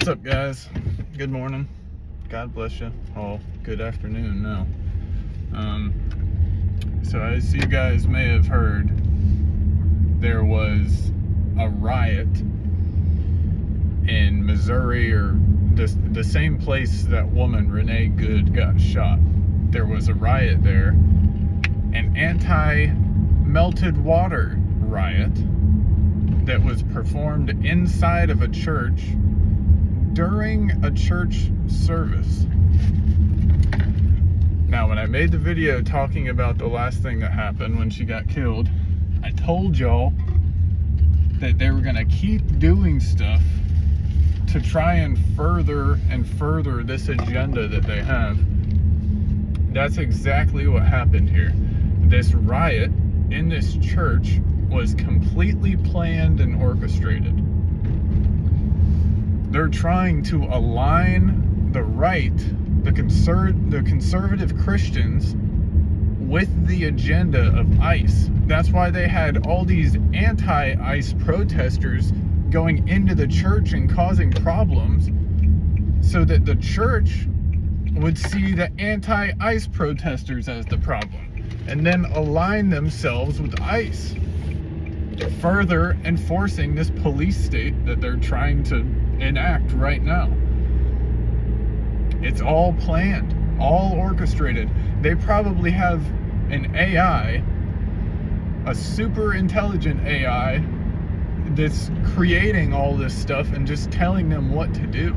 What's up, guys? Good morning. God bless you. Oh, good afternoon now. So as you guys may have heard, there was a riot in Missouri, or the same place that woman Renee Good got shot. There was a riot there, an anti-melted water riot that was performed inside of a church during a church service. Now, when I made the video talking about the last thing that happened when she got killed, I told y'all that they were going to keep doing stuff to try and further this agenda that they have. That's exactly what happened here. This riot in this church was completely planned and orchestrated. They're trying to align the right, the conservative Christians with the agenda of ICE. That's why they had all these anti-ICE protesters going into the church and causing problems, so that the church would see the anti-ICE protesters as the problem and then align themselves with ICE, further enforcing this police state that they're trying to enact right now. It's all planned, all orchestrated. They probably have an AI, a super intelligent AI, that's creating all this stuff and just telling them what to do.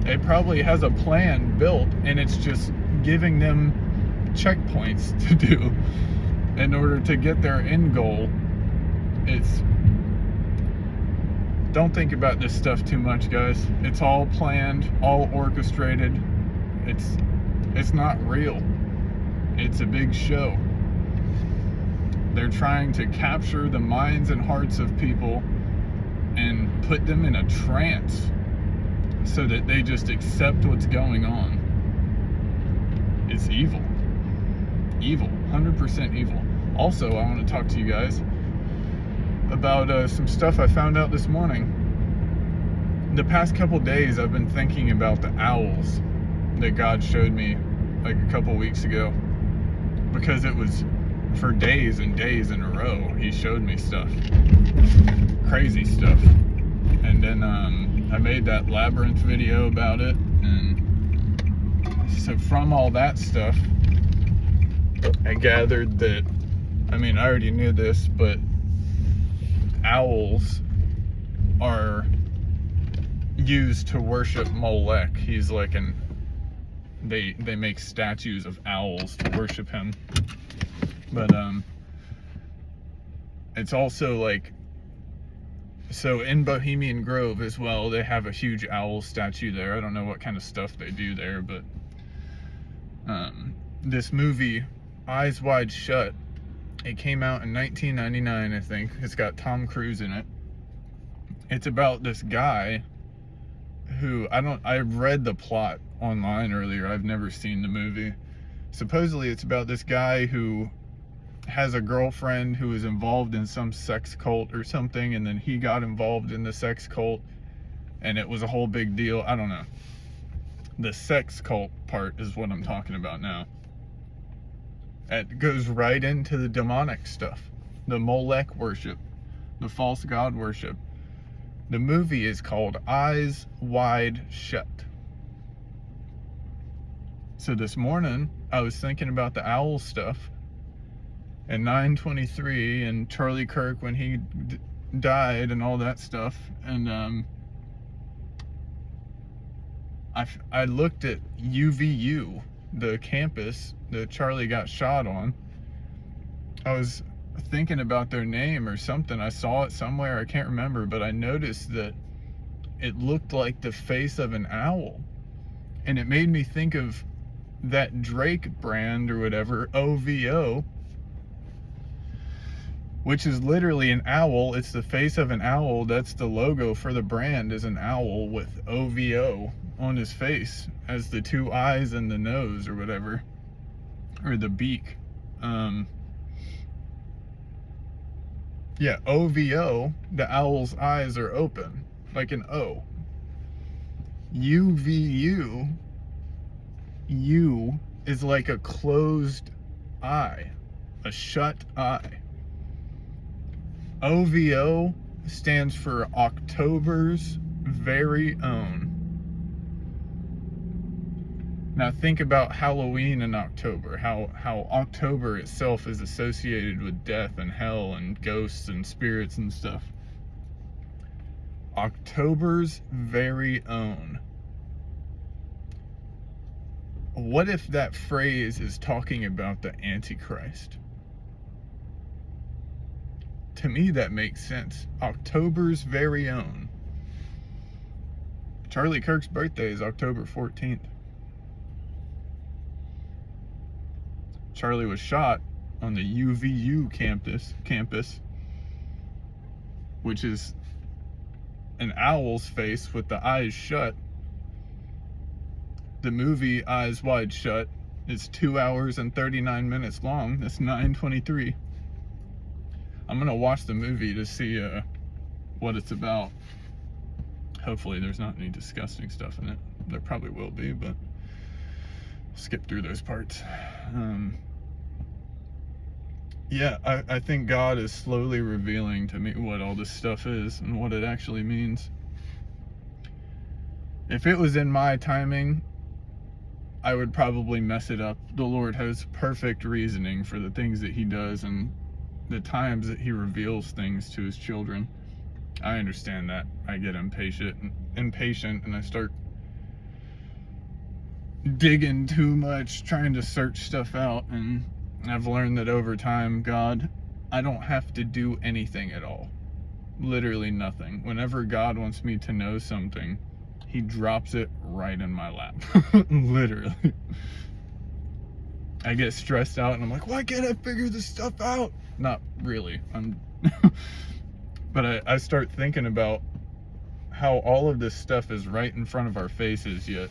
It probably has a plan built, and it's just giving them checkpoints to do in order to get their end goal. Don't think about this stuff too much, guys. It's all planned, all orchestrated. It's not real. It's a big show. They're trying to capture the minds and hearts of people and put them in a trance so that they just accept what's going on. It's evil. Evil. 100% evil. Also, I want to talk to you guys about some stuff I found out this morning. The past couple days, I've been thinking about the owls that God showed me like a couple weeks ago, because it was for days and days in a row. He showed me stuff, crazy stuff, and then I made that labyrinth video about it. And so from all that stuff, I gathered that, I already knew this, but owls are used to worship Molech. He's like they make statues of owls to worship him. But it's also like, so in Bohemian Grove as well, they have a huge owl statue there. I don't know what kind of stuff they do there, but this movie Eyes Wide Shut, it came out in 1999, I think. It's got Tom Cruise in it. It's about this guy who, I read the plot online earlier. I've never seen the movie. Supposedly it's about this guy who has a girlfriend who is involved in some sex cult or something, and then he got involved in the sex cult, and it was a whole big deal. I don't know. The sex cult part is what I'm talking about now. It goes right into the demonic stuff, the Molech worship, the false god worship. The movie is called Eyes Wide Shut. So this morning, I was thinking about the owl stuff, and 9/23, and Charlie Kirk when he died, and all that stuff. And I looked at UVU, the campus that Charlie got shot on. I was thinking about their name or something. I saw it somewhere, I can't remember, but I noticed that it looked like the face of an owl, and it made me think of that Drake brand or whatever, OVO, which is literally an owl. It's the face of an owl. That's the logo for the brand, is an owl with OVO on his face as the two eyes and the nose or whatever, or the beak. Yeah, OVO, the owl's eyes are open, like an O. UVU, U is like a closed eye, a shut eye. OVO stands for October's very own. Now think about Halloween in October, how October itself is associated with death and hell and ghosts and spirits and stuff. October's very own. What if that phrase is talking about the Antichrist? To me, that makes sense. October's very own. Charlie Kirk's birthday is October 14th. Charlie was shot on the UVU campus, which is an owl's face with the eyes shut. The movie Eyes Wide Shut is 2 hours and 39 minutes long. That's 9:23. I'm gonna watch the movie to see what it's about. Hopefully there's not any disgusting stuff in it. There probably will be, but skip through those parts. Yeah, I think God is slowly revealing to me what all this stuff is and what it actually means. If it was in my timing, I would probably mess it up. The Lord has perfect reasoning for the things that he does and the times that he reveals things to his children. I understand that. I get impatient and I start digging too much, trying to search stuff out, and I've learned that over time, God, I don't have to do anything at all. Literally nothing. Whenever God wants me to know something, he drops it right in my lap. Literally. I get stressed out and I'm like, why can't I figure this stuff out? Not really. But I start thinking about how all of this stuff is right in front of our faces, yet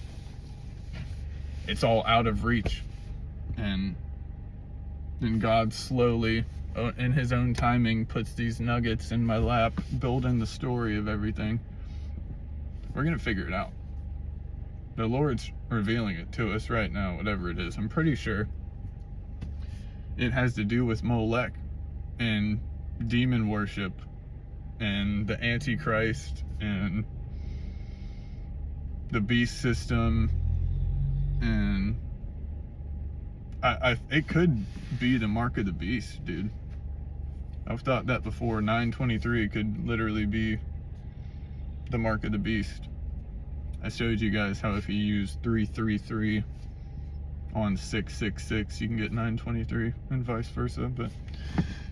it's all out of reach. And then God slowly, in his own timing, puts these nuggets in my lap, building the story of everything. We're going to figure it out. The Lord's revealing it to us right now, whatever it is. I'm pretty sure it has to do with Molech and demon worship and the Antichrist and the beast system, and it could be the mark of the beast, dude. I've thought that before. 923 could literally be the mark of the beast. I showed you guys how if you use 333 on 666, you can get 923 and vice versa. But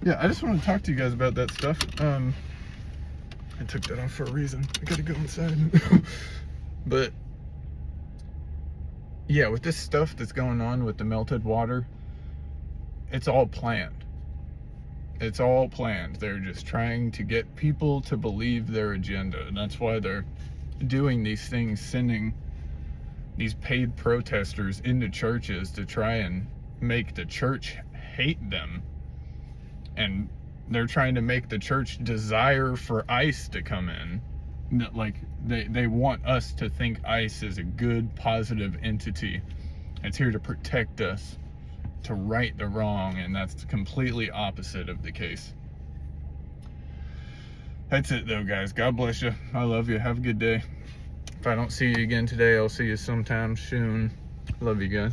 yeah, I just want to talk to you guys about that stuff. I took that off for a reason. I gotta go inside. But yeah, with this stuff that's going on with the melted water, it's all planned. It's all planned. They're just trying to get people to believe their agenda. And that's why they're doing these things, sending these paid protesters into churches to try and make the church hate them. And they're trying to make the church desire for ICE to come in. Like, they want us to think ICE is a good, positive entity. It's here to protect us, to right the wrong, and that's completely opposite of the case. That's it though, guys. God bless you. I love you. Have a good day. If I don't see you again today, I'll see you sometime soon. Love you guys.